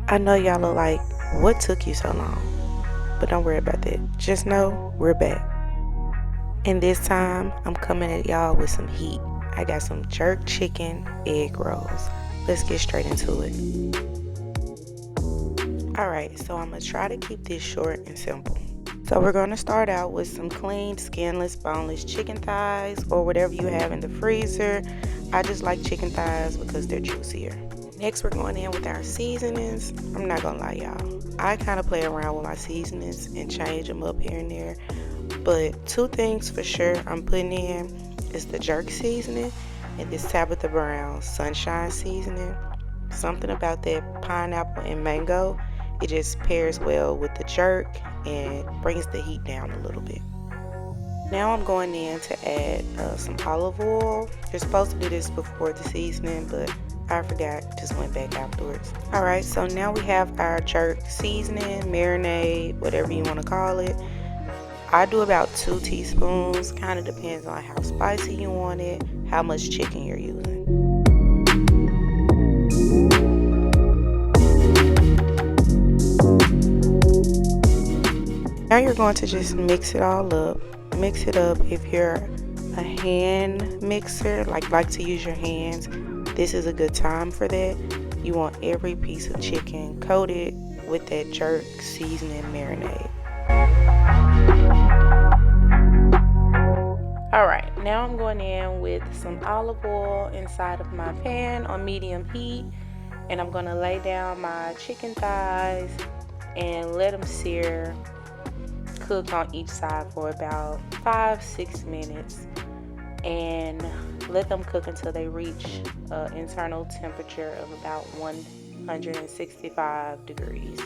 I know y'all are like, what took you so long? But don't worry about that. Just know we're back. And this time, I'm coming at y'all with some heat. I got some jerk chicken egg rolls. Let's get straight into it. Alright, so I'm going to try to keep this short and simple. So we're going to start out with some clean, skinless, boneless chicken thighs or whatever you have in the freezer. I just like chicken thighs because they're juicier. Next, we're going in with our seasonings. I'm not gonna lie, y'all. I kind of play around with my seasonings and change them up here and there. But two things for sure I'm putting in is the jerk seasoning and this Tabitha Brown sunshine seasoning. Something about that pineapple and mango, it just pairs well with the jerk and brings the heat down a little bit. Now I'm going in to add some olive oil. You're supposed to do this before the seasoning, but I forgot, just went back afterwards. Alright, so now we have our jerk seasoning, marinade, whatever you want to call it. I do about 2 teaspoons, kind of depends on how spicy you want it, how much chicken you're using. Now you're going to just mix it all up. Mix it up. If you're a hand mixer, like to use your hands, this is a good time for that. You want every piece of chicken coated with that jerk seasoning marinade. Alright, now I'm going in with some olive oil inside of my pan on medium heat, and I'm going to lay down my chicken thighs and let them sear, cook on each side for about 5-6 minutes, and let them cook until they reach an internal temperature of about 165 degrees.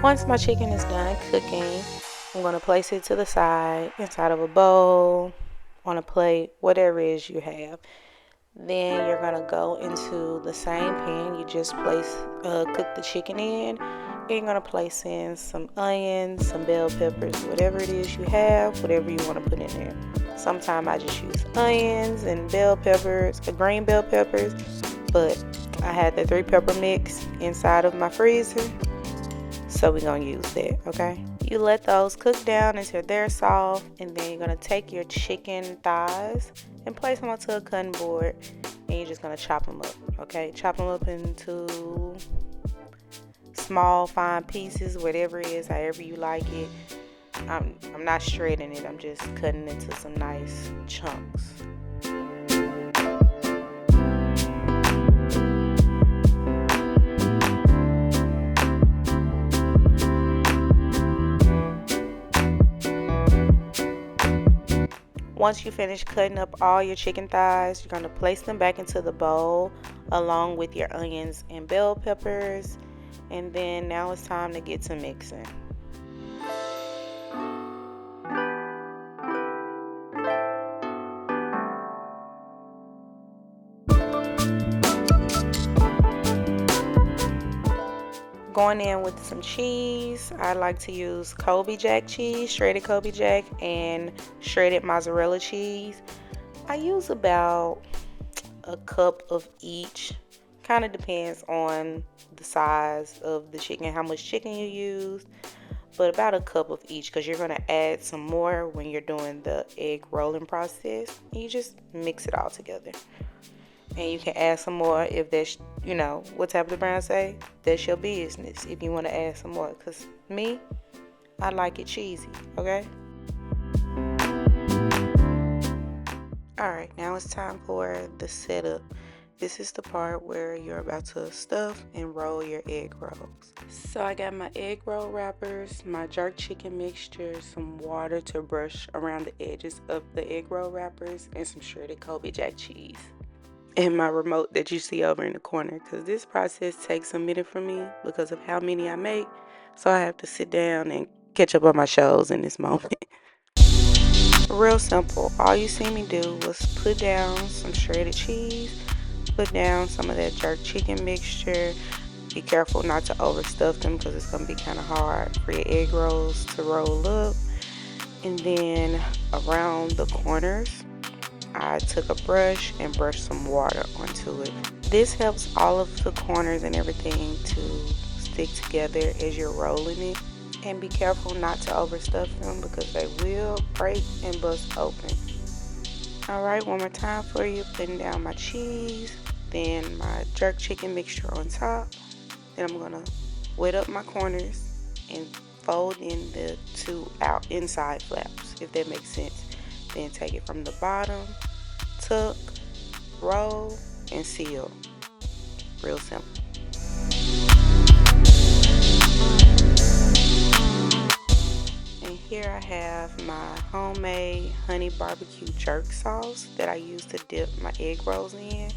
Once my chicken is done cooking, I'm going to place it to the side, inside of a bowl, on a plate, whatever it is you have. Then you're going to go into the same pan you just cooked the chicken in. And you're going to place in some onions, some bell peppers, whatever it is you have, whatever you want to put in there. Sometimes I just use onions and bell peppers, green bell peppers, but I had the 3-pepper mix inside of my freezer, so we're going to use that, okay? You let those cook down until they're soft, and then you're going to take your chicken thighs and place them onto a cutting board, and you're just going to chop them up, okay? Chop them up into small, fine pieces, whatever it is, however you like it. I'm not shredding it, I'm just cutting it into some nice chunks. Once you finish cutting up all your chicken thighs, you're going to place them back into the bowl along with your onions and bell peppers. And then now it's time to get to mixing. Going in with some cheese. I like to use Colby Jack cheese, shredded Colby Jack, and shredded mozzarella cheese. I use about a cup of each. Kind of depends on the size of the chicken, how much chicken you use, but about a cup of each, because you're going to add some more when you're doing the egg rolling process. You just mix it all together. And you can add some more if that's, what Tabitha Brown say? That's your business if you want to add some more. Because me, I like it cheesy, okay? Alright, now it's time for the setup. This is the part where you're about to stuff and roll your egg rolls. So I got my egg roll wrappers, my jerk chicken mixture, some water to brush around the edges of the egg roll wrappers, and some shredded Colby Jack cheese. and my remote that you see over in the corner, because this process takes a minute for me because of how many I make. So I have to sit down and catch up on my shows in this moment. Real simple. All you see me do was put down some shredded cheese, put down some of that jerk chicken mixture. Be careful not to overstuff them because it's going to be kind of hard for your egg rolls to roll up. And then around the corners, I took a brush and brushed some water onto it. This helps all of the corners and everything to stick together as you're rolling it. And be careful not to overstuff them because they will break and bust open. Alright, one more time for you. Putting down my cheese, then my jerk chicken mixture on top. Then I'm going to wet up my corners and fold in the two inside flaps, if that makes sense. Then take it from the bottom, tuck, roll, and seal. Real simple. And here I have my homemade honey barbecue jerk sauce that I use to dip my egg rolls in.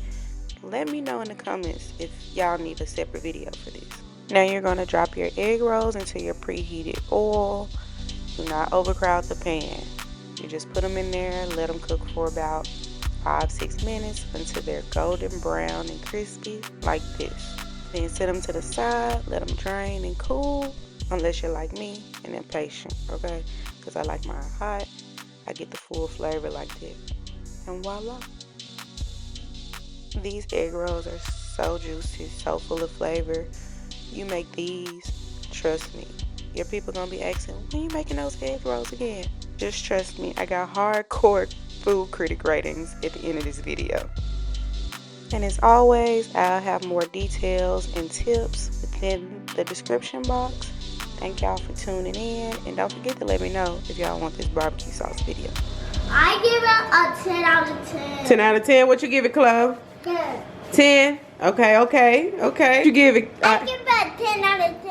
Let me know in the comments if y'all need a separate video for this. Now you're going to drop your egg rolls into your preheated oil. Do not overcrowd the pan. You just put them in there, let them cook for about 5-6 minutes until they're golden brown and crispy like this. Then set them to the side, let them drain and cool, unless you're like me and impatient, okay? Because I like mine hot. I get the full flavor like this. And voila. These egg rolls are so juicy, so full of flavor. You make these, trust me, your people gonna be asking, when you making those egg rolls again? Just trust me, I got hardcore food critic ratings at the end of this video. And as always, I'll have more details and tips within the description box. Thank y'all for tuning in, and don't forget to let me know if y'all want this barbecue sauce video. I give it a 10 out of 10. 10 out of 10. What you give it, Clove? 10. 10. Okay. You give it. I give it a 10 out of 10.